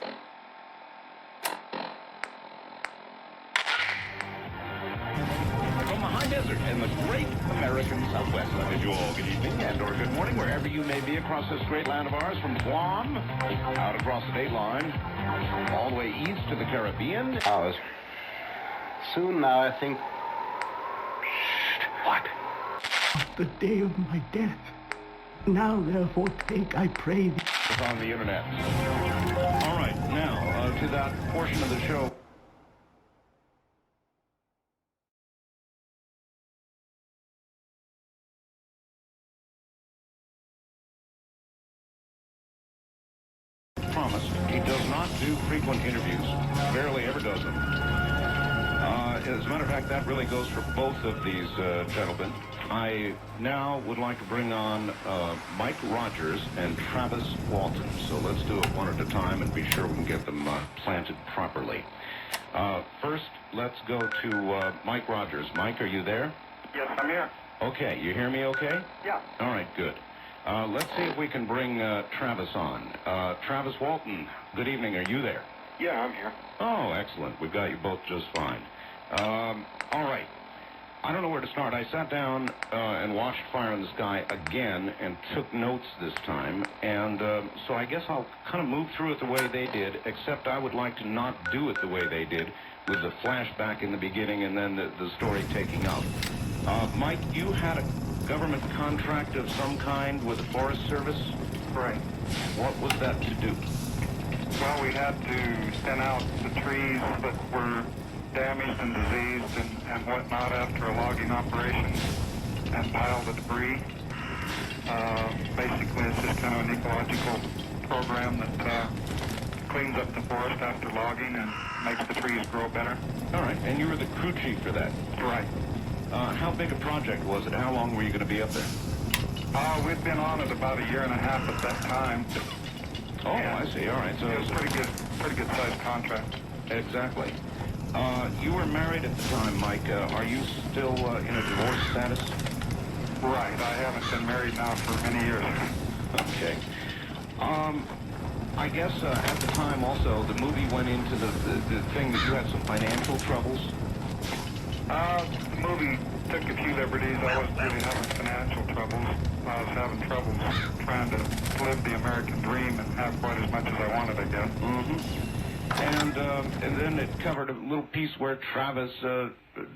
From the high desert and the great American Southwest, I bid you all good evening and or good morning, wherever you may be across this great land of ours, from Guam, out across the dateline, all the way east to the Caribbean. Hours. Soon now, I think. What? The day of my death. Now, therefore, take, I pray thee. It's on the internet. All right, now, to that portion of the show. Promised. He does not do frequent interviews. Barely ever does them. As a matter of fact, that really goes for both of these gentlemen. I now would like to bring on Mike Rogers and Travis Walton. So let's do it one at a time and be sure we can get them planted properly. First, let's go to Mike Rogers. Mike, are you there? Yes, I'm here. Okay, you hear me okay? Yeah. All right, good. Let's see if we can bring Travis on. Travis Walton, good evening. Are you there? Yeah, I'm here. Oh, excellent. We've got you both just fine. All right. I don't know where to start. I sat down and watched Fire in the Sky again and took notes this time. And so I guess I'll kind of move through it the way they did, except I would like to not do it the way they did, with the flashback in the beginning and then the story taking up. Mike, you had a government contract of some kind with the Forest Service? Right. What was that to do? Well, we had to thin out the trees that were damaged and diseased and whatnot after a logging operation and pile the debris. Basically, it's just kind of an ecological program that cleans up the forest after logging and makes the trees grow better. All right, and you were the crew chief for that? Right. How big a project was it? How long were you going to be up there? We'd been on it about 1.5 years at that time. Oh, I see. All right. So it was pretty good sized contract. Exactly. You were married at the time, Mike. Are you still in a divorce status? Right. I haven't been married now for many years. Okay. I guess at the time also the movie went into the thing that you had some financial troubles. The movie took a few liberties. I wasn't really having financial troubles. I was having troubles trying to live the American dream and have quite as much as I wanted, I guess. Mm-hmm. And then it covered a little piece where Travis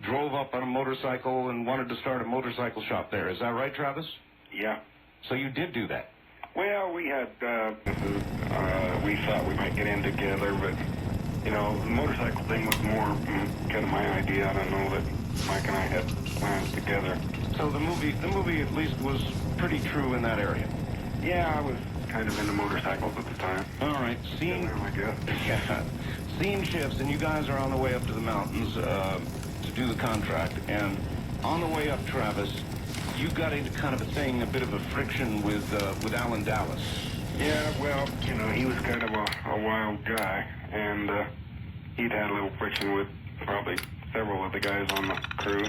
drove up on a motorcycle and wanted to start a motorcycle shop there. Is that right, Travis? Yeah. So you did do that? Well, we had, we thought we might get in together, but, you know, the motorcycle thing was more kind of my idea. I don't know that Mike and I had plans together. So the movie at least was pretty true in that area? Yeah, I was kind of into motorcycles at the time. All right, scene shifts, and you guys are on the way up to the mountains to do the contract. And on the way up, Travis, you got into kind of a thing, a bit of a friction with Alan Dallas. Yeah, well, you know, he was kind of a wild guy, and he'd had a little friction with probably several of the guys on the crew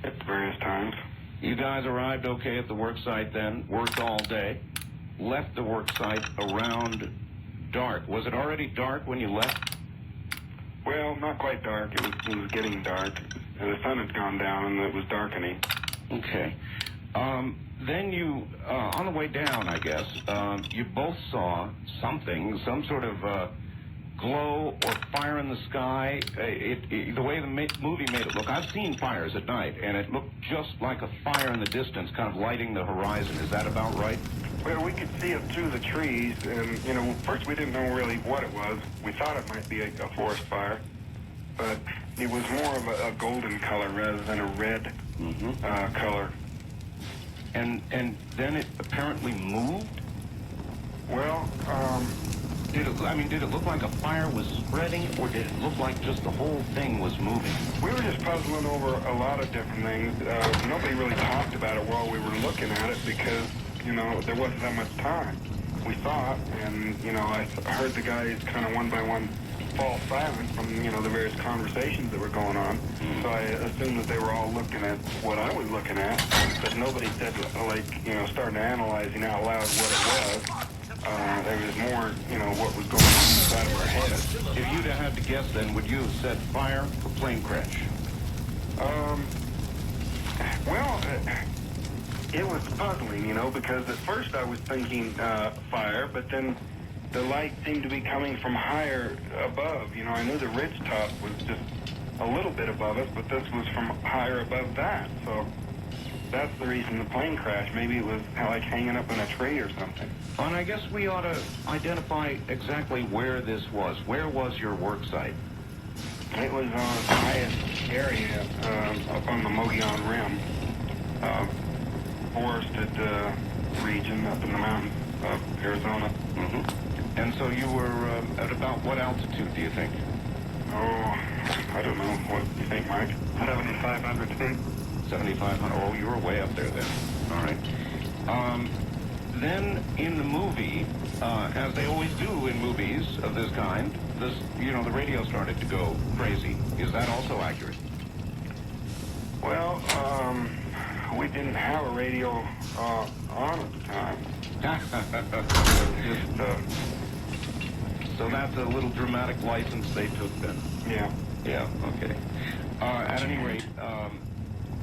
at various times. You guys arrived okay at the work site then, worked all day, left the work site around dark. Was it already dark when you left? Well, not quite dark. It was getting dark. And the sun had gone down and it was darkening. Okay. Then you, on the way down, I guess, you both saw something, some sort of glow or fire in the sky. The way the movie made it look, I've seen fires at night, and it looked just like a fire in the distance, kind of lighting the horizon. Is that about right? Well, we could see it through the trees, and, you know, first we didn't know really what it was. We thought it might be a forest fire, but it was more of a golden color rather than a red color. And then it apparently moved? Well, did it look like a fire was spreading, or did it look like just the whole thing was moving? We were just puzzling over a lot of different things. Nobody really talked about it while we were looking at it because, you know, there wasn't that much time. We thought, and, you know, I heard the guys kind of one by one fall silent from, you know, the various conversations that were going on. So I assumed that they were all looking at what I was looking at, but nobody said, like, you know, starting analyzing out loud what it was. There was more, what was going on inside of our heads. If you'd have had to guess then, would you have said fire or plane crash? Well, it was puzzling, because at first I was thinking fire, but then the light seemed to be coming from higher above. I knew the ridge top was just a little bit above us, but this was from higher above that. So that's the reason the plane crashed. Maybe it was like hanging up in a tree or something. And I guess we ought to identify exactly where this was. Where was your work site? It was on the highest area up on the Mogollon Rim, forested region up in the mountains of Arizona. Mm-hmm. And so you were at about what altitude, do you think? Oh, I don't know. What do you think, Mike? 7,500 feet. 7,500. Oh, you were way up there then. All right. Then in the movie, as they always do in movies of this kind, the radio started to go crazy. Is that also accurate? Well, we didn't have a radio on at the time. So that's a little dramatic license they took then. Yeah. Yeah, okay. At any rate,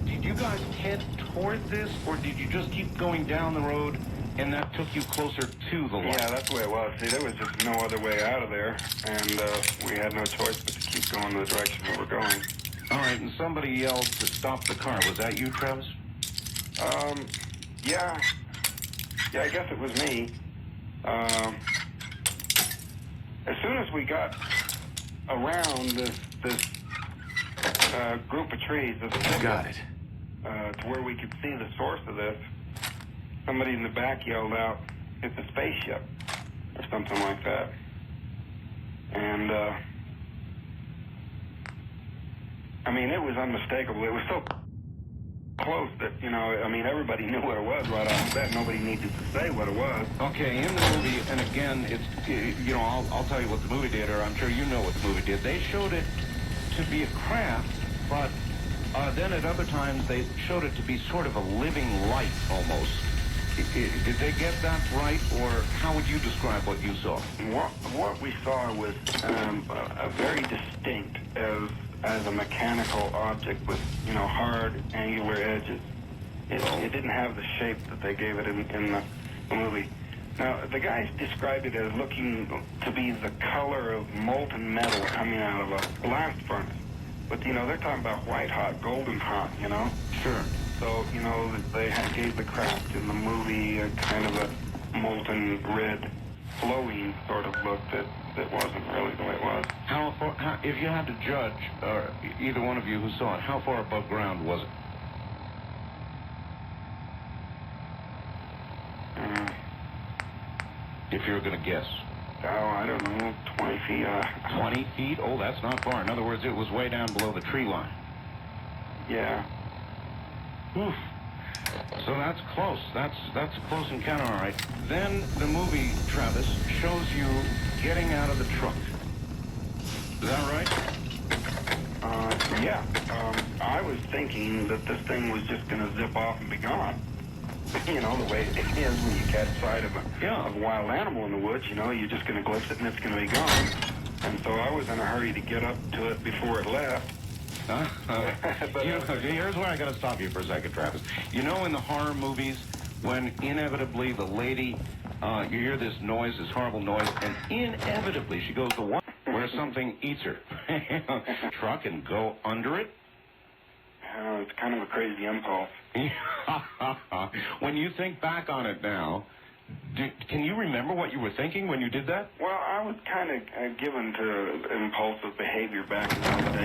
did you guys head toward this, or did you just keep going down the road and that took you closer to the light? Yeah, that's the way it was. See, there was just no other way out of there, and we had no choice but to keep going the direction we were going. All right, and somebody yelled to stop the car. Was that you, Travis? Yeah. Yeah, I guess it was me. As soon as we got around this group of trees, Got it. To where we could see the source of this, somebody in the back yelled out, "It's a spaceship," or something like that. And, it was unmistakable. It was so close that, everybody knew what it was right off the bat. Nobody needed to say what it was. Okay, in the movie, and again, it's, I'll tell you what the movie did, or I'm sure you know what the movie did. They showed it to be a craft, but then at other times they showed it to be sort of a living light almost. Did they get that right, or how would you describe what you saw? What we saw was a very distinct as a mechanical object with, hard, angular edges. It didn't have the shape that they gave it in the movie. Now, the guys described it as looking to be the color of molten metal coming out of a blast furnace. But, they're talking about white hot, golden hot, Sure. So, they gave the craft in the movie a kind of a molten red, flowing sort of look that wasn't really the way it was. How far, if you had to judge, or either one of you who saw it, how far above ground was it? If you were going to guess. Oh, I don't know, 20 feet. 20 feet? Oh, that's not far. In other words, it was way down below the tree line. Yeah. Oof. So that's close. That's a close encounter, all right. Then the movie, Travis, shows you getting out of the truck. Is that right? Yeah. I was thinking that this thing was just going to zip off and be gone. The way it is when you catch sight of a wild animal in the woods, you're just going to glimpse it and it's going to be gone. And so I was in a hurry to get up to it before it left. Here's where I got to stop you for a second, Travis. In the horror movies, when inevitably the lady, you hear this noise, this horrible noise, and inevitably she goes to one where something eats her. Truck and go under it? It's kind of a crazy impulse. When you think back on it now, can you remember what you were thinking when you did that? Well, I was kind of given to impulsive behavior back in those days.